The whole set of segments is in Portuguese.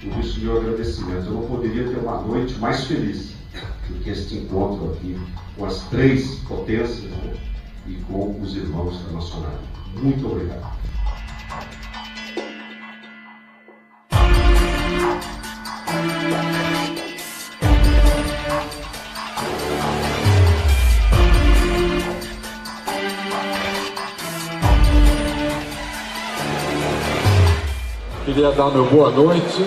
Por isso, meu agradecimento. Eu não poderia ter uma noite mais feliz do que este encontro aqui com as três potências, né, e com os irmãos da maçonaria. Muito obrigado. Queria dar meu boa noite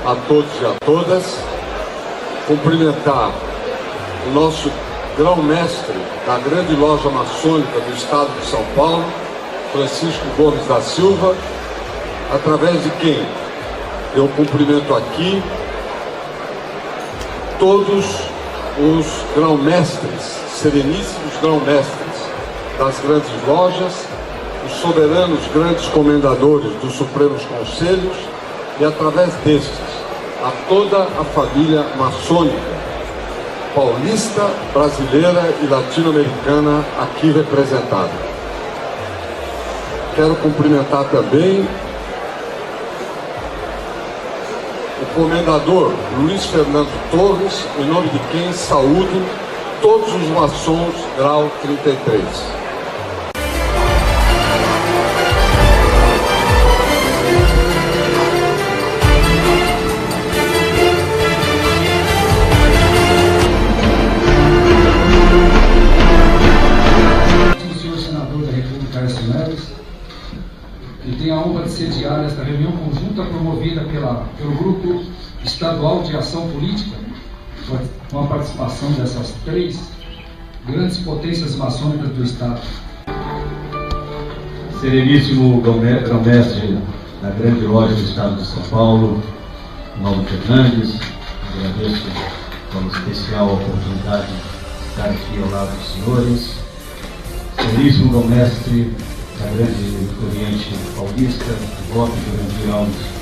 a todos e a todas, cumprimentar o nosso grão-mestre da grande loja maçônica do estado de São Paulo, Francisco Gomes da Silva, através de quem eu cumprimento aqui todos os grão-mestres, sereníssimos grão-mestres das grandes lojas, os soberanos grandes comendadores dos Supremos Conselhos e, através destes, a toda a família maçônica, paulista, brasileira e latino-americana aqui representada. Quero cumprimentar também o comendador Luiz Fernando Torres, em nome de quem saúdo todos os maçons grau 33. E tenho a honra de sediar esta reunião conjunta promovida pelo Grupo Estadual de Ação Política, com a participação dessas três grandes potências maçônicas do Estado. Sereníssimo grão-mestre da grande loja do Estado de São Paulo, Mauro Fernandes, agradeço como especial a oportunidade de estar aqui ao lado dos senhores. Sereníssimo grão-mestre da grande Oriente Paulista, do Bloco de Grande Alves.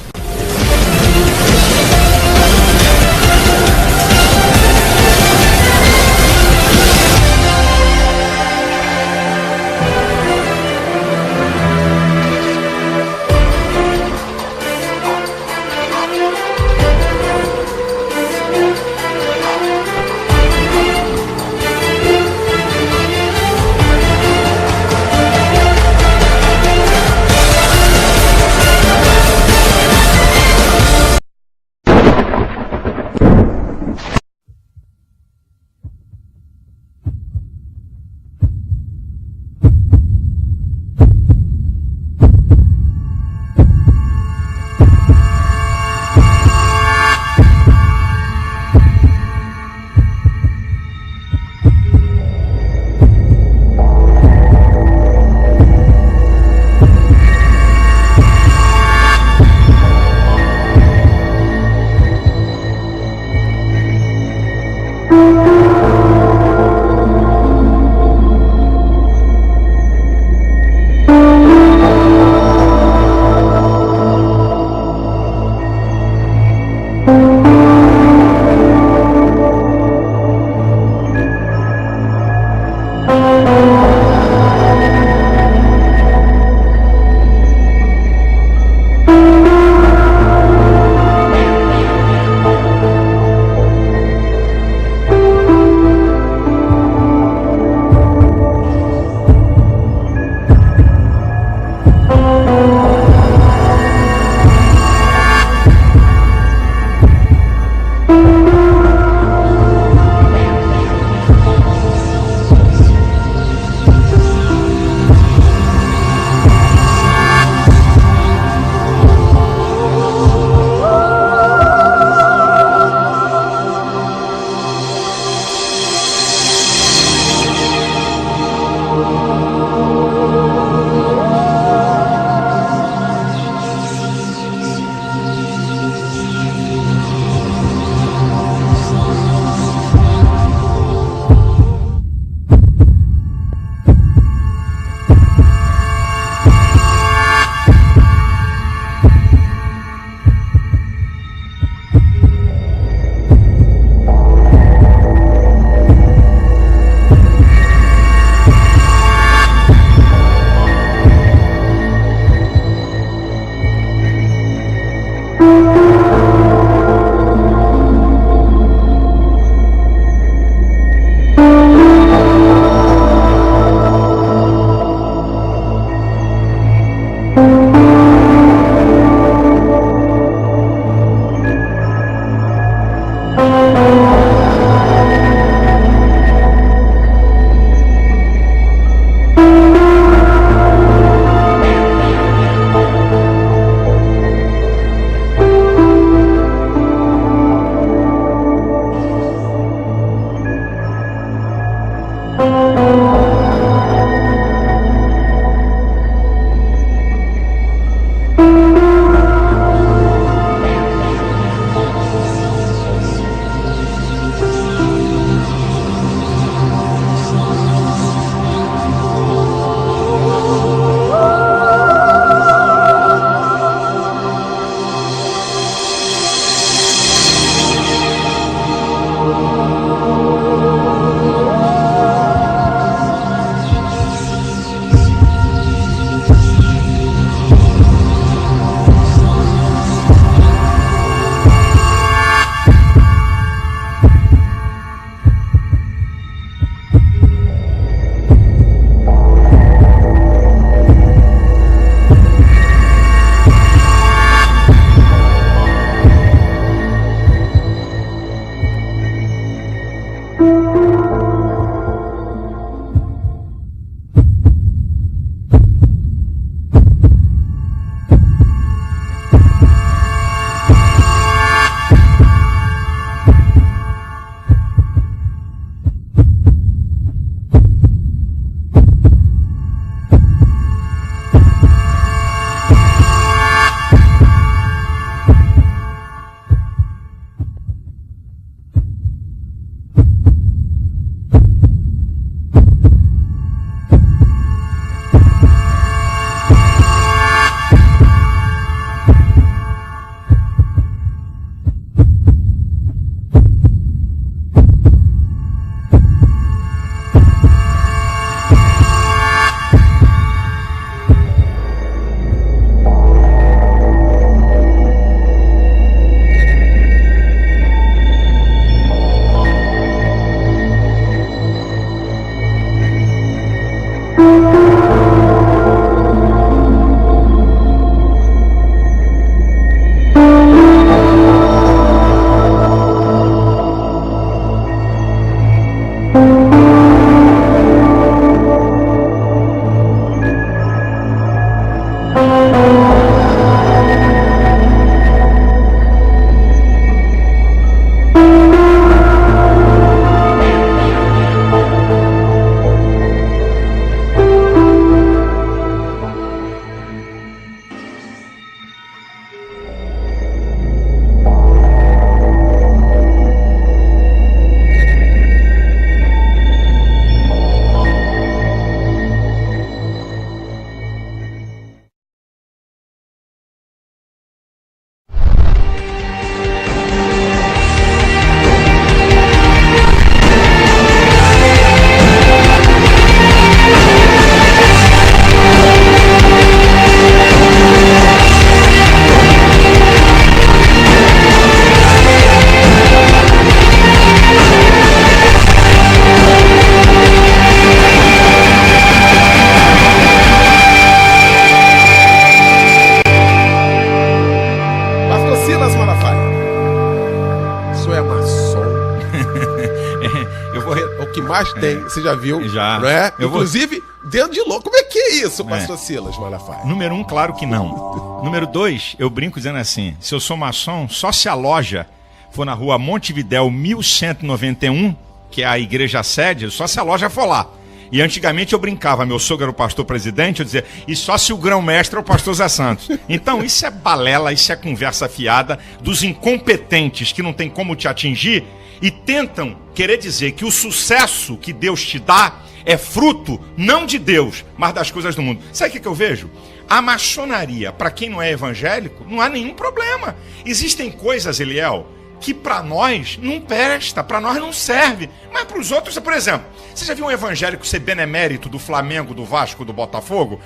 mais tem, você já viu? Já. Não é? Inclusive, dedo de louco. Como é que é isso, pastor Silas Malafaia? Número 1, claro que não. Número 2, eu brinco dizendo assim, se eu sou maçom, só se a loja for na rua Montevidéu 1191, que é a igreja sede, só se a loja for lá. E antigamente eu brincava, meu sogro era o pastor presidente, eu dizia, e só se o grão-mestre é o pastor Zé Santos. Então isso é balela, isso é conversa fiada dos incompetentes que não tem como te atingir e tentam querer dizer que o sucesso que Deus te dá é fruto não de Deus, mas das coisas do mundo. Sabe o que eu vejo? A maçonaria, para quem não é evangélico, não há nenhum problema. Existem coisas, Eliel, que para nós não presta, para nós não serve, mas para os outros, por exemplo, você já viu um evangélico ser benemérito do Flamengo, do Vasco, do Botafogo?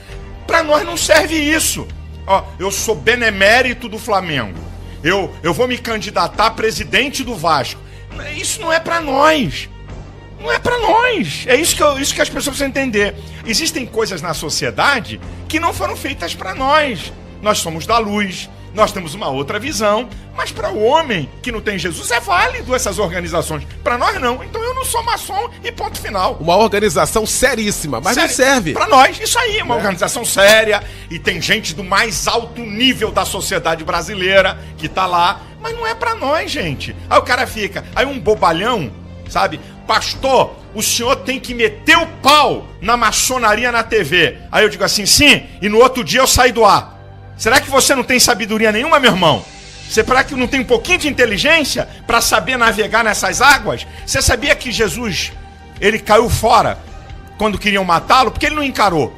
Para nós não serve isso. Ó, eu sou benemérito do Flamengo, eu vou me candidatar a presidente do Vasco. Isso não é para nós. Não é para nós. É isso que as pessoas precisam entender. Existem coisas na sociedade que não foram feitas para nós. Nós somos da luz, nós temos uma outra visão, mas para o homem que não tem Jesus é válido essas organizações. Para nós não. Então eu não sou maçom e ponto final. Uma organização seríssima, mas não serve. Para nós, isso aí é uma organização séria e tem gente do mais alto nível da sociedade brasileira que tá lá, mas não é para nós, gente. Aí o cara fica, aí um bobalhão, sabe? Pastor, o senhor tem que meter o pau na maçonaria na TV. Aí eu digo assim, sim, e no outro dia eu saio do ar. Será que você não tem sabedoria nenhuma, meu irmão? Será que não tem um pouquinho de inteligência para saber navegar nessas águas? Você sabia que Jesus, ele caiu fora quando queriam matá-lo? Porque ele não encarou.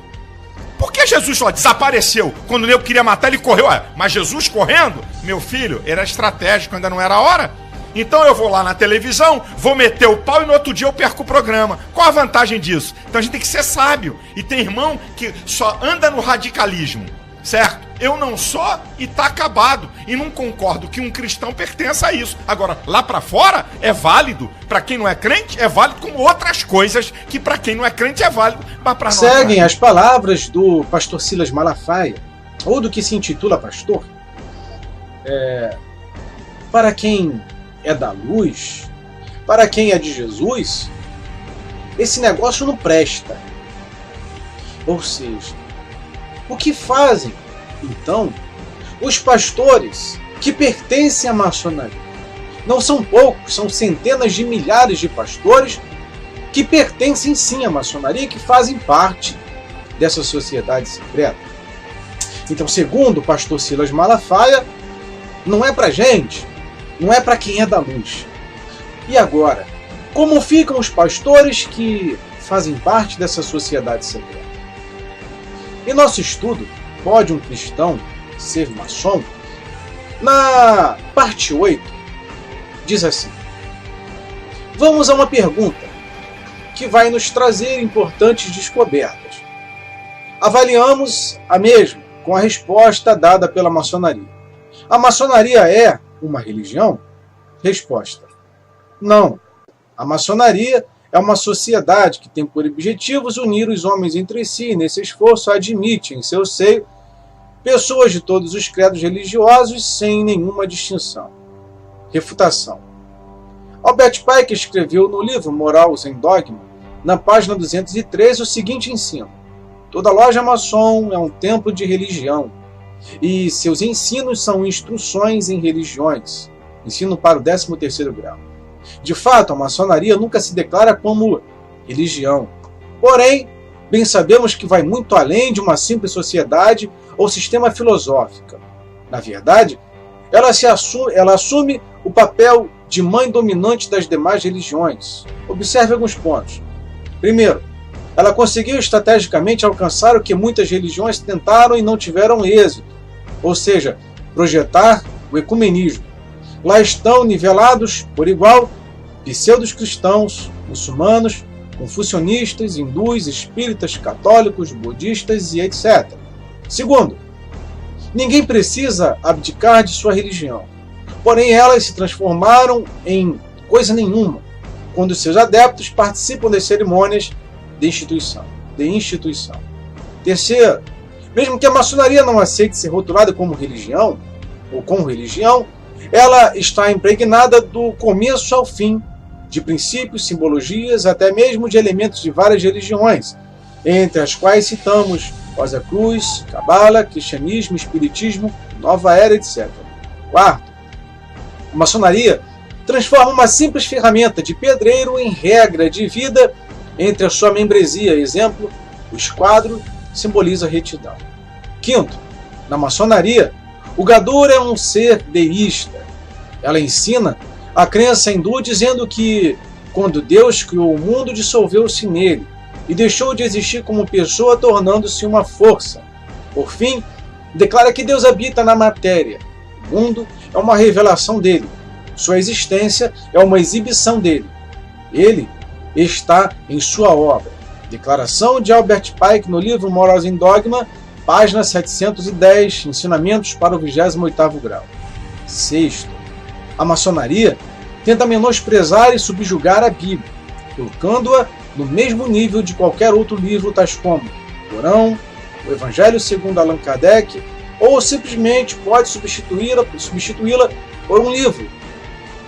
Por que Jesus só desapareceu? Quando eu queria matar, ele correu. Mas Jesus correndo, meu filho, era estratégico, ainda não era a hora. Então eu vou lá na televisão, vou meter o pau e no outro dia eu perco o programa. Qual a vantagem disso? Então a gente tem que ser sábio. E tem irmão que só anda no radicalismo, certo? Eu não sou e tá acabado. E não concordo que um cristão pertença a isso. Agora, lá pra fora é válido. Pra quem não é crente, é válido como outras coisas que pra quem não é crente é válido. Mas pra nós seguem as palavras do pastor Silas Malafaia, ou do que se intitula pastor. Para quem é da luz, para quem é de Jesus, esse negócio não presta. Ou seja, o que fazem, então, os pastores que pertencem à maçonaria? Não são poucos, são centenas de milhares de pastores que pertencem sim à maçonaria e que fazem parte dessa sociedade secreta. Então, segundo o pastor Silas Malafaia, não é pra gente, não é para quem é da luz. E agora, como ficam os pastores que fazem parte dessa sociedade secreta? Em nosso estudo, pode um cristão ser maçom? Na parte 8, diz assim: vamos a uma pergunta que vai nos trazer importantes descobertas. Avaliamos a mesma com a resposta dada pela maçonaria. A maçonaria é uma religião? Resposta: não. A maçonaria é uma sociedade que tem por objetivos unir os homens entre si e nesse esforço admite em seu seio pessoas de todos os credos religiosos sem nenhuma distinção. Refutação: Albert Pike escreveu no livro Moral sem Dogma, na página 213, o seguinte ensino: toda loja maçom é um templo de religião e seus ensinos são instruções em religiões, ensino para o 13º grau. De fato, a maçonaria nunca se declara como religião. Porém, bem sabemos que vai muito além de uma simples sociedade ou sistema filosófico. Na verdade, ela assume o papel de mãe dominante das demais religiões. Observe alguns pontos. Primeiro, ela conseguiu estrategicamente alcançar o que muitas religiões tentaram e não tiveram êxito, ou seja, projetar o ecumenismo. Lá estão nivelados por igual pseudos cristãos, muçulmanos, confucionistas, hindus, espíritas, católicos, budistas e etc. Segundo, ninguém precisa abdicar de sua religião. Porém, elas se transformaram em coisa nenhuma quando seus adeptos participam das cerimônias de instituição. Terceiro, mesmo que a maçonaria não aceite ser rotulada como religião, ou com religião, ela está impregnada do começo ao fim de princípios, simbologias, até mesmo de elementos de várias religiões, entre as quais citamos Rosa Cruz, Cabala, Cristianismo, Espiritismo, Nova Era, etc. Quarto, a maçonaria transforma uma simples ferramenta de pedreiro em regra de vida entre a sua membresia. Exemplo, o esquadro simboliza retidão. Quinto, na maçonaria, o Gadur é um ser deísta. Ela ensina a crença hindu dizendo que, quando Deus criou o mundo, dissolveu-se nele e deixou de existir como pessoa, tornando-se uma força. Por fim, declara que Deus habita na matéria. O mundo é uma revelação dele. Sua existência é uma exibição dele. Ele está em sua obra. Declaração de Albert Pike no livro Moral sem Dogma, página 710, Ensinamentos para o 28º grau. Sexto, a maçonaria tenta menosprezar e subjugar a Bíblia, colocando-a no mesmo nível de qualquer outro livro, tais como o Corão, o Evangelho segundo Allan Kardec, ou simplesmente pode substituí-la por um livro,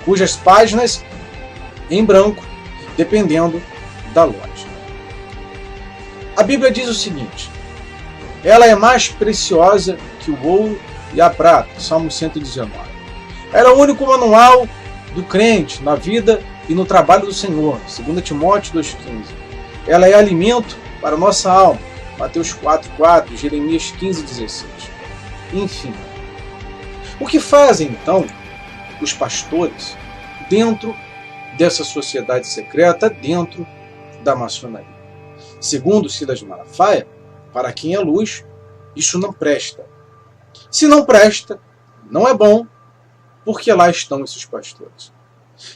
cujas páginas em branco, dependendo da loja. A Bíblia diz o seguinte: ela é mais preciosa que o ouro e a prata, Salmo 119. Ela é o único manual do crente na vida e no trabalho do Senhor, 2 Timóteo 2,15. Ela é alimento para a nossa alma, Mateus 4,4, Jeremias 15,16. Enfim, o que fazem então os pastores dentro dessa sociedade secreta, dentro da maçonaria? Segundo Silas Malafaia, para quem é luz, isso não presta. Se não presta, não é bom, porque lá estão esses pastores.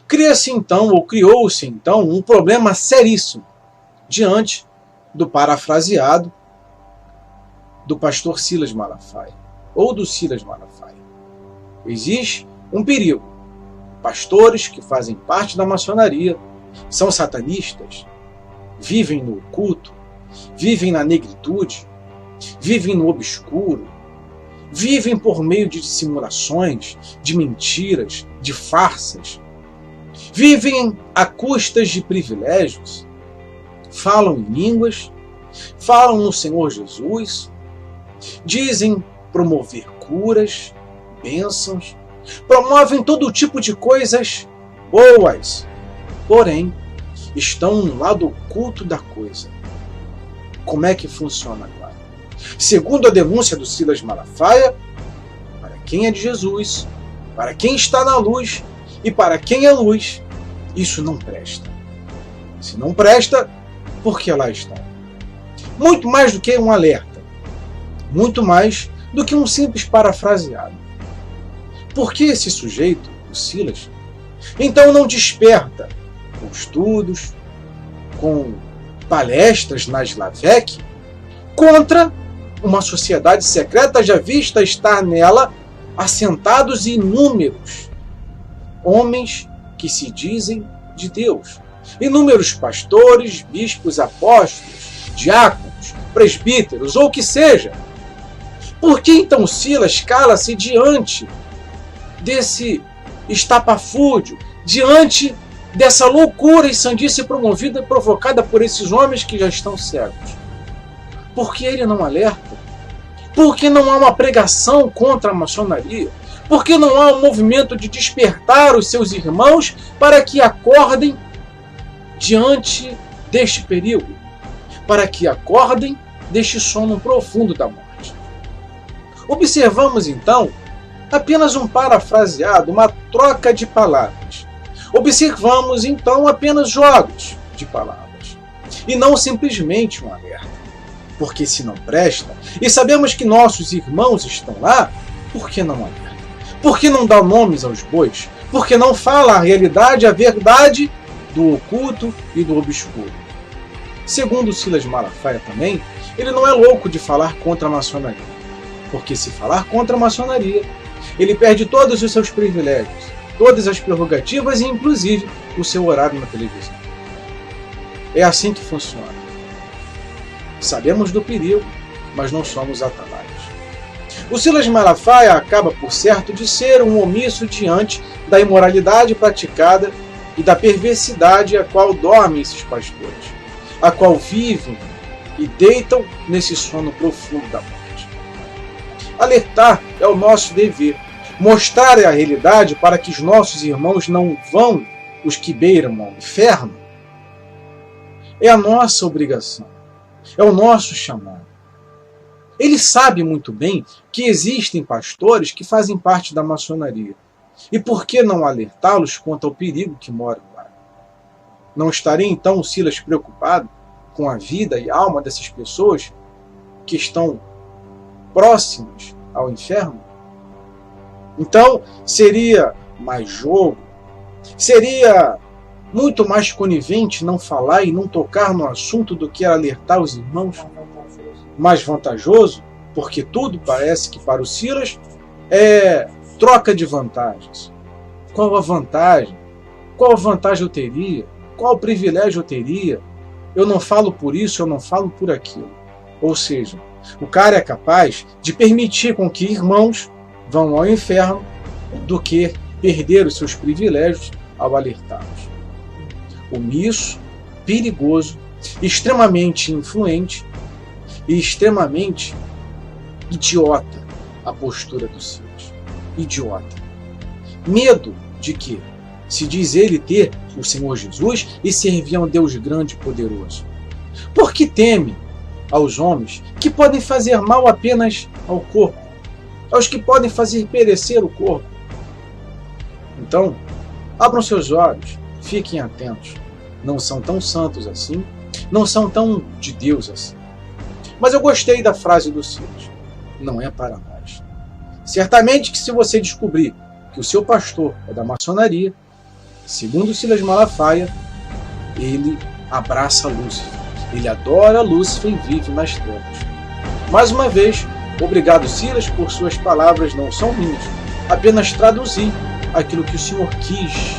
Cria-se então, ou criou-se então, um problema seríssimo diante do parafraseado do pastor Silas Malafaia, ou do Silas Malafaia. Existe um perigo. Pastores que fazem parte da maçonaria são satanistas, vivem no oculto, vivem na negritude, vivem no obscuro, vivem por meio de dissimulações, de mentiras, de farsas, vivem a custas de privilégios, falam em línguas, falam no Senhor Jesus, dizem promover curas, bênçãos, promovem todo tipo de coisas boas, porém estão no lado oculto da coisa. Como é que funciona agora? Segundo a denúncia do Silas Malafaia, para quem é de Jesus, para quem está na luz e para quem é luz, isso não presta. Se não presta, por que lá estão? Muito mais do que um alerta, muito mais do que um simples parafraseado. Por que esse sujeito, o Silas, então não desperta com estudos, com palestras na Slavec, contra uma sociedade secreta já vista estar nela assentados inúmeros homens que se dizem de Deus, inúmeros pastores, bispos, apóstolos, diáconos, presbíteros ou o que seja? Por que então Silas cala-se diante desse estapafúrdio, diante dessa loucura e sandice promovida e provocada por esses homens que já estão cegos? Por que ele não alerta? Por que não há uma pregação contra a maçonaria? Por que não há um movimento de despertar os seus irmãos para que acordem diante deste perigo? Para que acordem deste sono profundo da morte? Observamos então apenas um parafraseado, uma troca de palavras. Observamos então apenas jogos de palavras e não simplesmente um alerta. Porque se não presta, e sabemos que nossos irmãos estão lá, por que não alerta? Por que não dá nomes aos bois? Por que não fala a realidade, a verdade do oculto e do obscuro? Segundo Silas Malafaia também, ele não é louco de falar contra a maçonaria. Porque se falar contra a maçonaria, ele perde todos os seus privilégios, todas as prerrogativas e inclusive o seu horário na televisão. É assim que funciona. Sabemos do perigo, mas não somos atalaios. O Silas Malafaia acaba, por certo, de ser um omisso diante da imoralidade praticada e da perversidade a qual dormem esses pastores, a qual vivem e deitam nesse sono profundo da morte. Alertar é o nosso dever, mostrar a realidade para que os nossos irmãos não vão os que beiram ao inferno. É a nossa obrigação. É o nosso chamado. Ele sabe muito bem que existem pastores que fazem parte da maçonaria. E por que não alertá-los quanto ao perigo que mora lá? Não estaria então o Silas preocupado com a vida e alma dessas pessoas que estão próximas ao inferno? Então seria mais jogo, seria muito mais conivente não falar e não tocar no assunto do que alertar os irmãos? Mais vantajoso, porque tudo parece que para o Silas é troca de vantagens. Qual a vantagem? Qual a vantagem eu teria? Qual o privilégio eu teria? Eu não falo por isso, eu não falo por aquilo. Ou seja, o cara é capaz de permitir com que irmãos vão ao inferno do que perder os seus privilégios ao alertá-los. Omisso, perigoso, extremamente influente e extremamente idiota a postura do Silas. Idiota. Medo de quê? se diz ele ter o Senhor Jesus e servir a um Deus grande e poderoso? Por que teme aos homens que podem fazer mal apenas ao corpo, aos que podem fazer perecer o corpo? Então, abram seus olhos, fiquem atentos. Não são tão santos assim, não são tão de Deus assim. Mas eu gostei da frase do Silas. Não é para nós. Certamente que se você descobrir que o seu pastor é da maçonaria, segundo Silas Malafaia, ele abraça Lúcifer. Ele adora Lúcifer e vive nas trevas. Mais uma vez, obrigado, Silas, por suas palavras, não são minhas. Apenas traduzi aquilo que o Senhor quis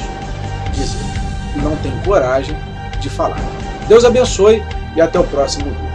dizer e não tem coragem de falar. Deus abençoe e até o próximo vídeo.